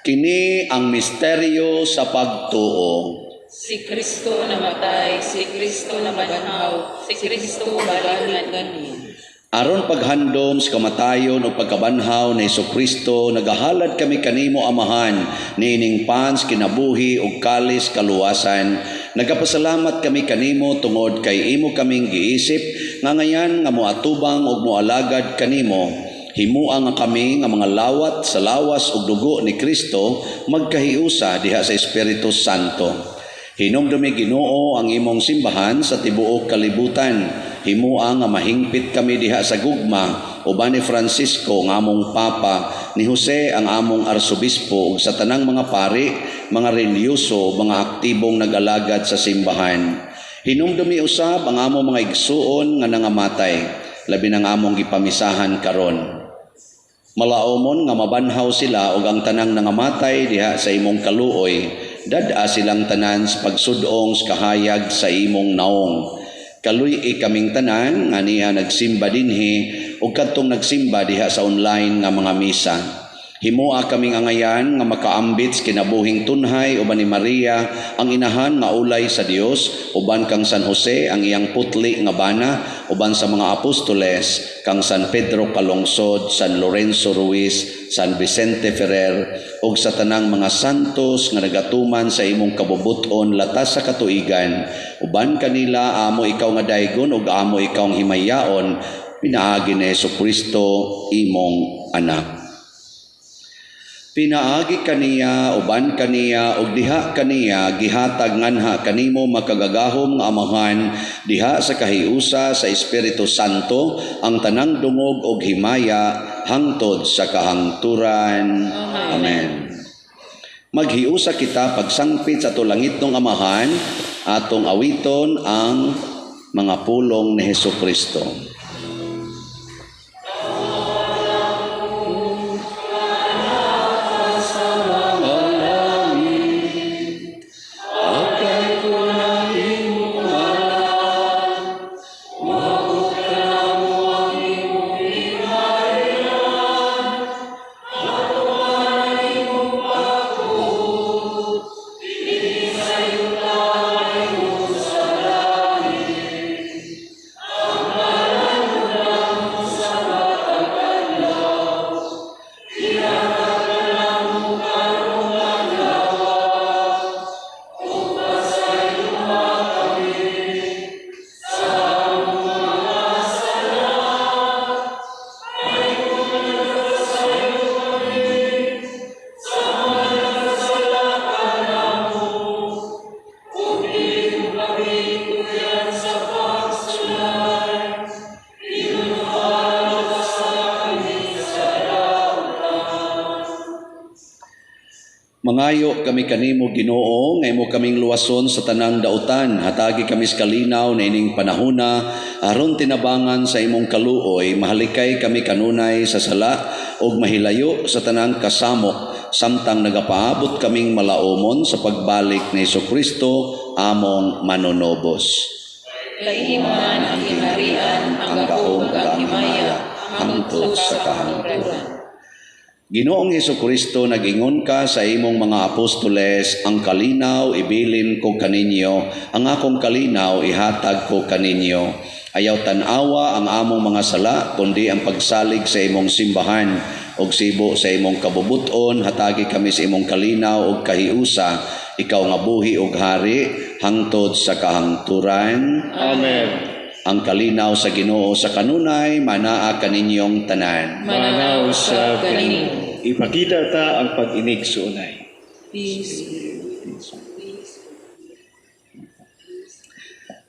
Kini ang misteryo sa pagtuo. Si Kristo namatay, si Kristo nabanhaw, si Kristo balikan ganin. Aron paghandom sa kamatayon o pagkabanhaw ni Hesukristo, nagahalad kami kanimo Amahan, niining pans kinabuhi ug kalis kaluwasan. Nagapasalamat kami kanimo tungod kay imo kaming giisip, nga ngayan nga moatubang ug moalagad kanimo. Himua nga kami nga mga lawat sa lawas ug dugo ni Kristo magkahiusa diha sa Espiritu Santo. Hinumdumi Ginoo ang imong simbahan sa tibuok kalibutan. Himua nga mahingpit kami diha sa gugma, uban ni Francisco nga among Papa, ni Jose ang among Arsobispo ug sa tanang mga pari, mga relyoso, mga aktibong nag-alagad sa simbahan. Hinumdumi usab ang among mga igsuon nga nangamatay, labi ng among gipamisahan karon. Malaomon nga mabanhaw sila ug ang tanang nangamatay diha sa imong kaluoy, dad-a silang tanan sa pagsudong sa kahayag sa imong naong. Kaluy kaming tanan nga niya nagsimba dinhi ug kadtong nagsimba diha sa online nga mga misa. Himua kaming angayan nga makaambit sa kinabuhing tunhay uban ni Maria ang inahan nga ulay sa Dios, uban kang San Jose ang iyang putli nga bana, uban sa mga apostoles kang San Pedro Calungsod, San Lorenzo Ruiz, San Vicente Ferrer ug sa tanang mga santos nga nagatuman sa imong kabubuton latas sa katuigan. Uban kanila amo ikaw nga daygon ug amo ikaw ang himayaon, pinaagi ni Hesukristo imong anak. Pinaagi kaniya, uban kaniya, ug diha kaniya, gihatag nganha kanimo makagagahom nga Amahan, diha sa kahiusa sa Espiritu Santo, ang tanang dungog ug himaya, hangtod sa kahangturan. Amen. Maghiusa kita pagsangpit sa tulangitong Amahan, atong awiton ang mga pulong ni Hesukristo. Mangayo kami kanimo Ginoo, nga imo kaming luwason sa tanang dautan. Hatagi kami sa kalinaw na ining panahona, aron tinabangan sa imong kaluoy, mahalikay kami kanunay sa sala, ug mahilayo sa tanang kasamok, samtang nagapaabot kaming malaumon sa pagbalik ni Jesucristo, among manonobos. Kaihiman ang kinarian, ang gahom, ang himaya, hangtod sa kahangturan. Ginoong Jesucristo, nag-ingon ka sa imong mga apostoles, ang kalinaw ibilin ko kaninyo, ang akong kalinaw ihatag ko kaninyo. Ayaw tanawa ang among mga sala, kundi ang pagsalig sa imong simbahan, og sibo sa imong kabubuton, hatagi kami sa imong kalinaw og kahiusa, ikaw nga buhi og hari, hangtod sa kahangturan. Amen. Ang kalinaw sa Ginoo sa kanunay, manaa kaninyong tanan. Manaw sa kanimo. Ipakita ta ang pag-inig sa unay. Peace.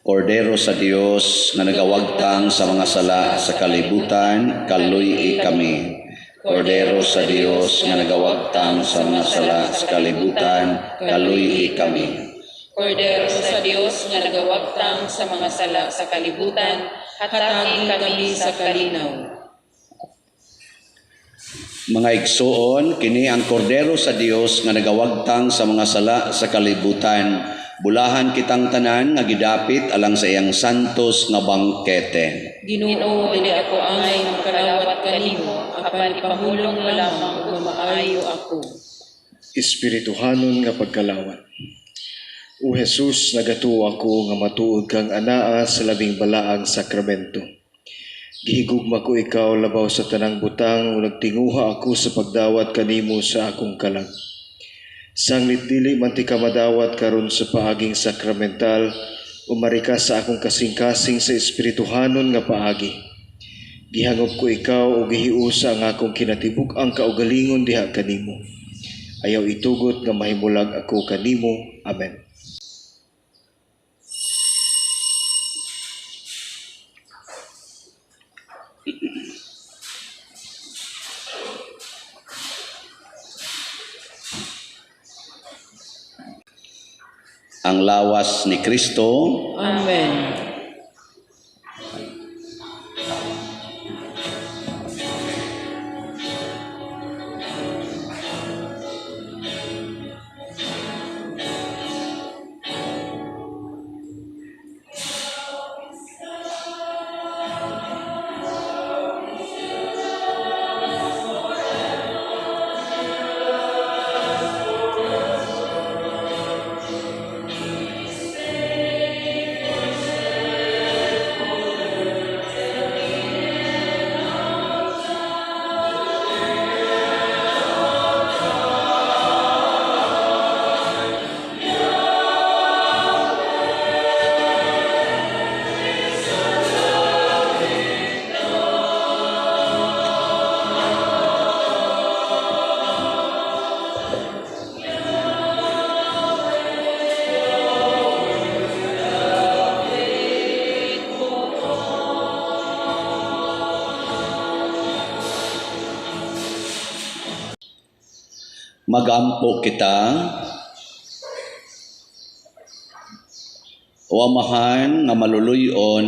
Kordero sa Dios nga nagawagtang sa mga sala sa kalibutan, kaluy kami. Kordero sa Dios nga nagawagtang sa mga sala sa kalibutan, kaluy kami. Kordero sa Dios nga nagawagtang sa mga sala sa kalibutan, hatagi kami sa kalinaw. Mga igsoon, kini ang kordero sa Dios nga nagawagtang sa mga sala sa kalibutan. Bulahan kitang tanan nga gidapit alang sa iyang santos nga bangkete. Ginoo, dili ako angay makalawat kanimo, apan ipamulong lamang kung maayo ako. Espirituhanon nga pagkalawat. O Jesus, nagatuo ako nga matuod kang anaa sa labing balaang sakramento. Gihigugma ko ikaw labaw sa tanang butang o nagtinguha ako sa pagdawat kanimo sa akong kalag. Sanglit dili man ti ka madawat karon sa paaging sakramental, umarika sa akong kasing-kasing sa espirituhanon nga paagi. Gihangop ko ikaw o gihiusa ang akong kinatibuk ang kaugalingon diha kanimo. Ayaw itugot nga mahimulag ako kanimo. Amen. Ang lawas ni Kristo. Amen. Magampo kita. O Amahan nga maluluyon,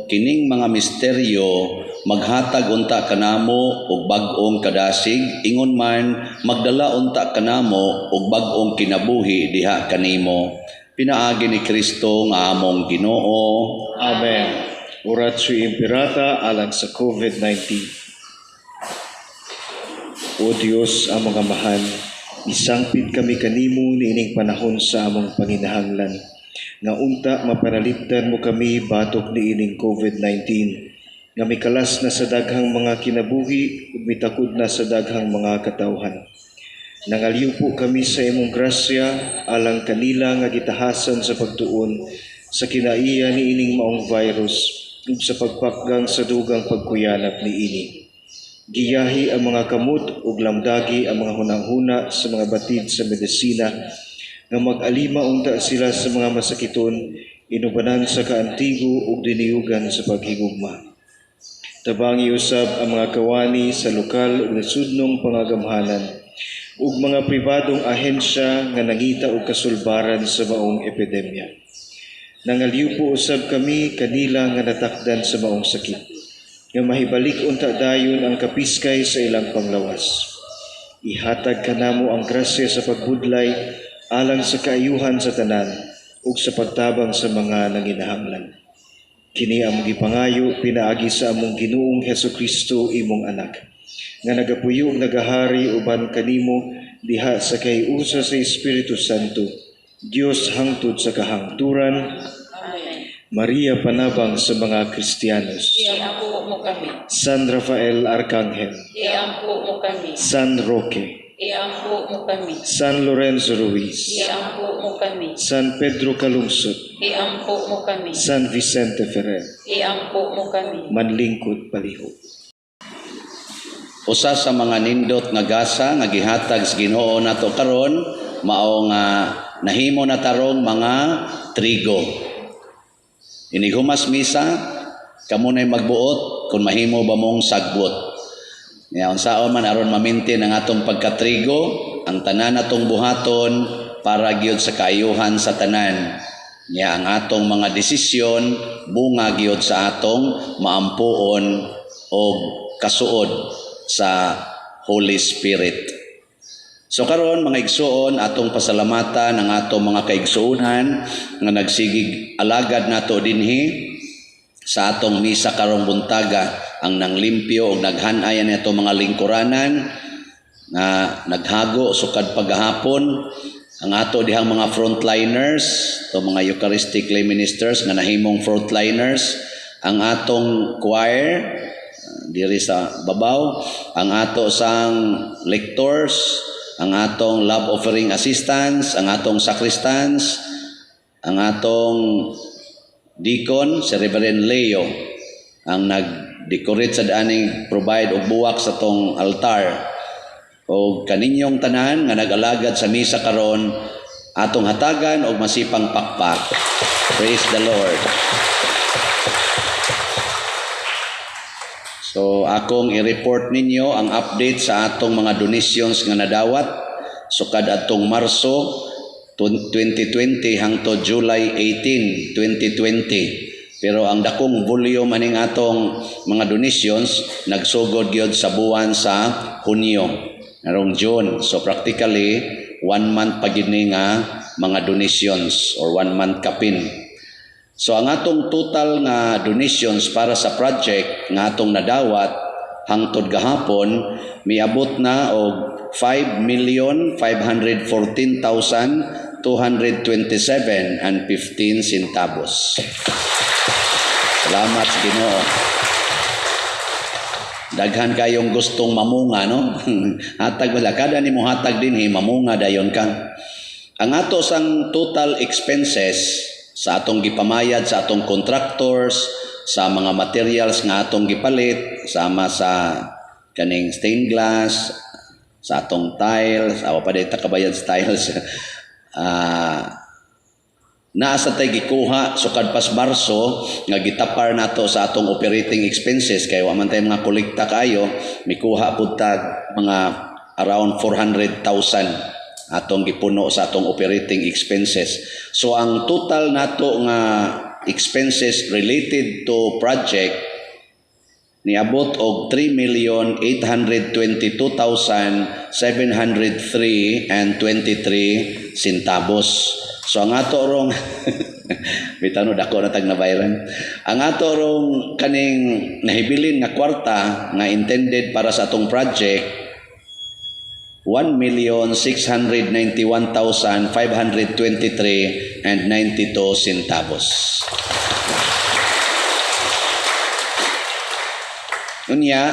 kining mga misteryo maghatag unta kanamo og bag-ong kadasig, ingon man magdala unta kanamo og bag-ong kinabuhi diha kanimo. Pinaagi ni Kristo nga among Ginoo. Amen. Oratio Imperata alang sa COVID-19. O Diyos, among Amahan, isangpit kami kanimo niining panahon sa among panginahanglan, nga unta mapanaligtan mo kami batok niining COVID-19, nga mikalas na sa daghang mga kinabuhi ug mitakod na sa daghang mga katawhan. Nangaliw po kami sa imong grasya alang kanila nga gitahasan sa pagtuon sa kinaiya niining maong virus ug sa pagpakgang sa dugang pagkuyanap niini. Giyahi ang mga kamot ug lamdagi ang mga hunang-huna sa mga batid sa medisina nga mag-alima unta sila sa mga masakiton, inubanan sa kaantigo ug diniyugan sa paghigugma. Tabangi usab ang mga kawani sa lokal ug nasudnong pangagamhanan ug mga pribadong ahensya nga nangita og kasulbaran sa maong epidemya. Nangaliw po usab kami kanila nga natakdan sa maong sakit, nga mahibalik unta dayon ang kapiskay sa ilang panglawas. Ihatag kanamo ang grasya sa pagbudlay alang sa kaayuhan sa tanan ug sa pagtabang sa mga nanginahanglan. Kini among gipangayo pinaagi sa among Ginoong Hesukristo imong anak, nga nagapuyo ug nagahari uban kanimo diha sa kayusa sa Espiritu Santo, Dios hangtod sa kahangturan. Maria panabang sa mga Kristiyanos. Iampo mo kami. San Rafael Arcangel. Iampo mo kami. San Roque. Iampo mo kami. San Lorenzo Ruiz. Iampo mo kami. San Pedro Calungsod. Iampo mo kami. San Vicente Ferrer. Iampo mo kami. Manlingkod palihog. Usa sa mga nindot nga gasa nga gihatag sa Ginoo nato karon mao nga nahimo na tarong mga trigo. Inihumas misa, kamo na'y magbuot kung mahimo ba mong sagbot. Nga unsaon man aron mamintin ang atong pagkatrigo, ang tanan atong buhaton para gyud sa kaayuhan sa tanan. Nga ang atong mga desisyon bunga gyud sa atong maampuon o kasuod sa Holy Spirit. So karon mga igsuon, atong pasalamatan ang atong mga kaigsuonan nga nagsigig alagad nato dinhi sa atong misa karong buntaga, ang nanglimpyo ug naghan-ayan nato mga lingkuranan nga naghago sukad paghapon, ang ato dihang mga frontliners, to mga Eucharistic lay ministers nga nahimong frontliners, ang atong choir diri sa babaw, ang ato sang lectors, ang atong love offering assistants, ang atong sacristans, ang atong deacon, si Reverend Leo, ang nag-decorate sa daaning provide og buwak sa tong altar. O kaninyong tanan nga nag-alagad sa misa karon, atong hatagan og masipang pakpak. Praise the Lord. So akong i-report ninyo ang update sa atong mga donations nga nadawat sukad atong Marso 2020 hangtod July 18, 2020. Pero ang dakong volume maning atong mga donations nagsugod gyud sa buwan sa Hunyo, narong June. So practically 1 month pa gid ni nga mga donations or 1 month kapin. So ang atong total nga donations para sa project nga atong nadawat hangtod gahapon miabot na og 5,514,227.15 Salamat sa Ginoo. Daghan kayong gustong mamunga, no? Hatag wala kada nimo hatag dinhi mamunga dayon ka. Ang ato sang total expenses sa atong gipamayad sa atong contractors, sa mga materials nga atong gipalit, sama sa kaning stained glass, sa atong tiles, awa pa dito kabayad sa tiles. Naa sa tay gikuha sukad pas Marso nga gitapar nato sa atong operating expenses kay wa man tay mga kolekta kayo, mikuha pud tag mga around 400,000 atong gipuno sa atong operating expenses. So ang total nato nga expenses related to project niabot og 3,822,703.23 centavos. So ang ato rong bitano dako na tag nabayaran. Ang ato rong kaning nahibilin nga kwarta nga intended para sa atong project 1,691,523.92 centavos. Unya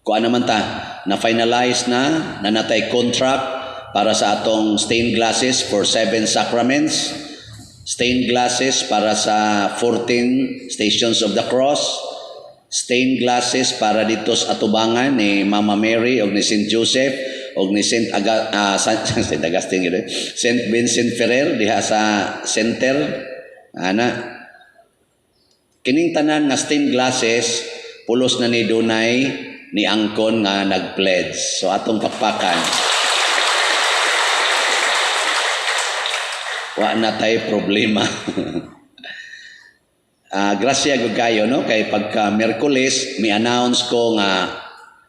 kuan naman ta na finalize na natay contract para sa atong stained glasses for 7 sacraments, stained glasses para sa 14 Stations of the Cross, stained glasses para dito sa atubangan ni Mama Mary o ni St. Joseph o ni St. Vincent Ferrer diha sa center. Kining tanan nga stained glasses pulos na ni dunay ni angkon nga nag-pledge. So atong pakpakan. Wa na tay problema. Grasya gud kayo no kay pagka Miyerkules mi-announce ko nga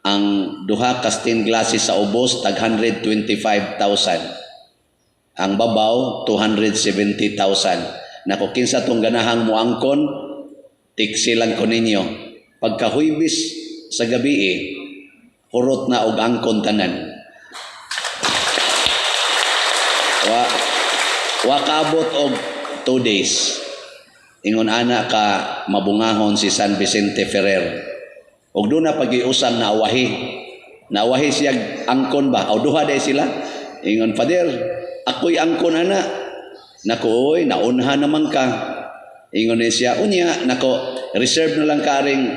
ang duha ka stained glasses sa ubos tag 125,000. Ang babaw 270,000. Nako kinsa tong ganahang moangkon tiksi lang ko ninyo. Pagka Huwebes sa gabi hurot na og angkon tanan. Wa kaabot og 2 days. Ingon ana ka mabungahon si San Vicente Ferrer. Og doon na pag-iusang naawahi. Naawahi siya angkon ba? O duha day sila. Ingon, Father, ako'y angkon ana. Nako, oy, naunha naman ka. Ingon niya, unya, nako, reserve na lang karing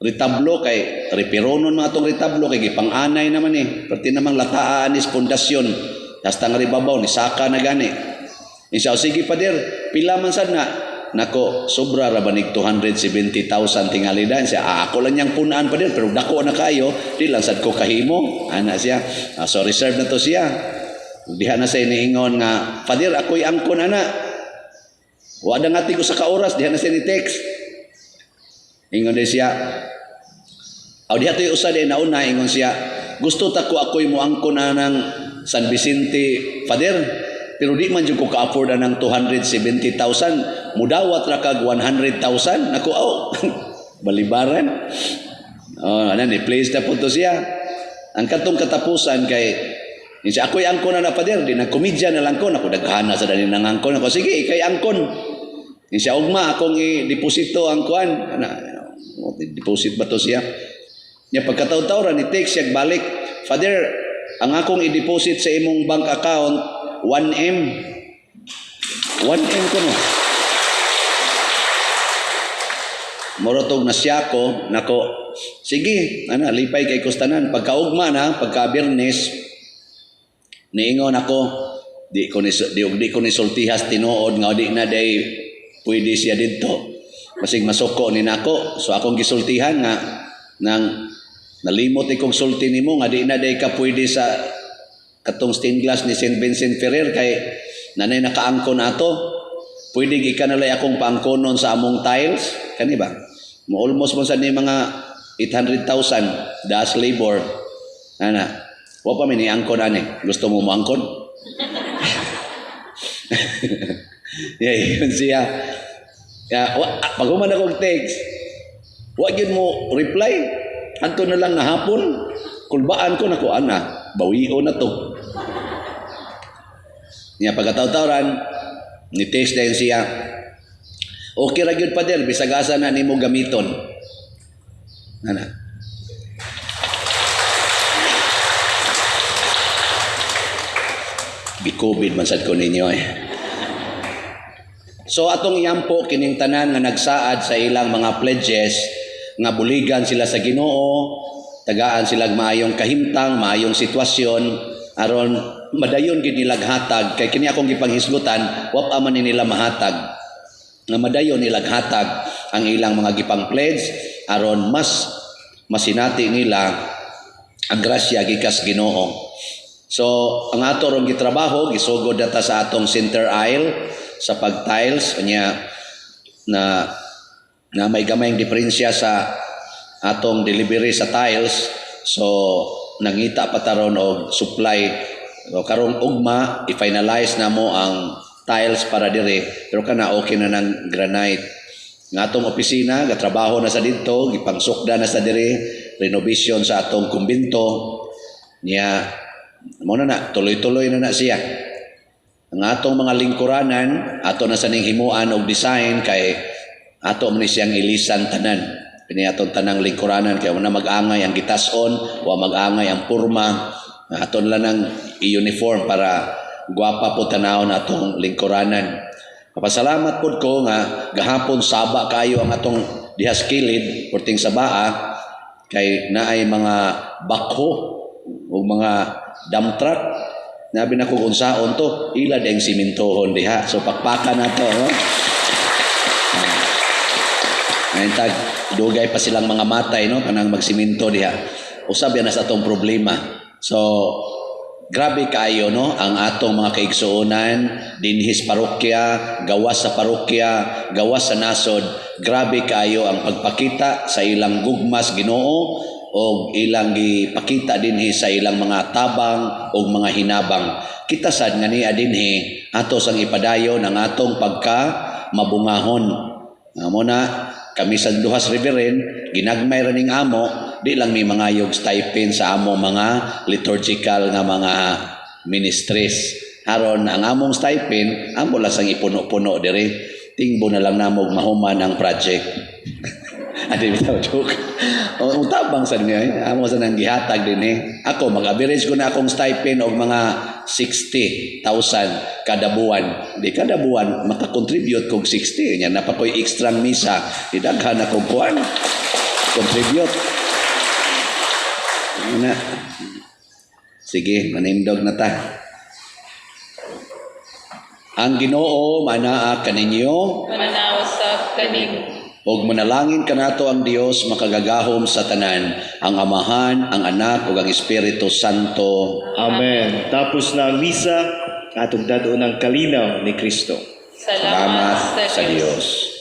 retablo kay repironon mga tong retablo kay gipang-anay naman Perti namang lataan is pundasyon. Hasta nga ribabaw, ni saka na gani. Siya, sige Father, pila man sad na. Nako, sobra ra ba nig 270,000 tingali dan siya. Ako lang yang punaan pa din pero dako na kayo, di lang sad ko kahimo. Ana siya. So reserve na to siya. Diha na sa iniingon nga, Father, ako'y angkon ana. Wa da ngati ko sa kaoras, diha na sa ni text. Ingon din siya. Aw diha toy usa din nauna ingon siya. Gusto ta ko ako'y moangkon anang San Vicente, Father. Pero di man jud ko ka-afford ng 270,000. Mudawat ra kag 100,000. Naku, balibaran. Ni place na po to siya. Ang katong katapusan kay siya ako'y angkon na Father. Di nagkomedya na lang ko. Naku, daghana sa dali ng angkon. Ako, sige, ikay angkon. Siya, ugma, akong i-deposito ang kuan. Deposit ba to siya? Niya pagkataw-taw ni text siya balik. Father, ang akong i-deposit sa imong bank account 1M. 1M ko no. Morotog na siya ko, nako, sige, lipay kay kustanan. Pagkaugma na, pagka Biyernes, niingon ako, di ko ni sultihas tinuod, nga di na day pwede siya dito. Masig masuko ni nako. So akong gisultihan nga, nang nalimot ikong sulti nimo nga di na day ka pwede sa katong stained glass ni St. Vincent Ferrer kay nanay nakaangkon ato. Pwede gikanalay akong paangkonon sa among tiles. Kani ba? Mo almost mo sa ni mga 800,000 das labor. Ana. Wa pa man ni angkon ani. Gusto mo moangkon? Yun siya. Pag human akong text, wa gyud mo reply. Anto na lang nga hapon. Kulbaan ko nako ana. Bawion na to. Niya pagkataw-tawran, ni text din siya. Okay ra gyud Father, bisag asa na nimo gamiton. Ana. Bi-COVID man sad ko ninyo So atong iyampo kining tanan nga nagsaad sa ilang mga pledges nga buligan sila sa Ginoo, tagaan sila maayong kahimtang, maayong sitwasyon aron madayon gid nila hatag kay kini akong gipanghisgutan wa pa man nila mahatag nga madayon nila hatag ang ilang mga gipang pledge aron mas masinati nila ang grasya gikas Ginoo. So ang ato rong gitrabaho gisugod data sa atong center aisle sa pag-tiles nya na may gamayng diferensya sa atong delivery sa tiles. So nangita pa taron og supply so, karong ugma i-finalize na mo ang tiles para dire pero kana okay na ng granite nga atong opisina gatrabaho na sa didto gipangsukda na sa dire renovation sa atong kumbento niya mo na tuloy-tuloy na siya ang atong mga lingkuranan ato na sa ning himuan og design kay ato man siyang ilisan tanan Pini atong tanang lingkuranan kaya na mag-angay ang gitason o mag-angay ang purma aton lang ng i-uniform para guwapa po tanawon atong lingkuranan. Kapasalamat po ko nga gahapon saba kayo ang atong dihas kilid porting sabaa kay naay mga bakho o mga dump truck nabi na kung unsaon to ila deng simintohon diha so pakpakan nato no? Ngayon tag, dugay pa silang mga matay, no? Kanang magsiminto diha. Usab yan na sa atong problema. So, grabe kayo, no? Ang atong mga kaigsuonan, dinhis parokya, gawas sa parokya, gawas sa nasod. Grabe kayo ang pagpakita sa ilang gugmas Ginoo o ilang gipakita dinhi sa ilang mga tabang o mga hinabang. Kita sad nga niya dinhi ato sang ipadayon ang atong pagka mabungahon. Amo na kami sa duhas reverend ginagmay ra ning amo, di lang may mga yog stipend sa amo mga liturgical nga mga ministries. Aron ang among stipend amo lang sang ipuno-puno diri. Tingbo na lang namog mahuman ang project. Adi bitaw joke. O tabang sa niya, amo sa nang gihatag din Ako mag-average ko na akong stipend og mga 60,000 kada buwan. Di kada buwan maka-contribute kog 60 nya napakoy extra misa didaghan ako kuan. Contribute. Na. Sige, manindog na ta. Ang Ginoo manaa kaninyo, Manausap kaning ug manalangin kanato ang Dios makagagahom sa tanan, ang Amahan, ang Anak ug ang Espiritu Santo. Amen. Tapos na ang misa, atong dadon ng kalinaw ni Kristo. Salamat sa Dios.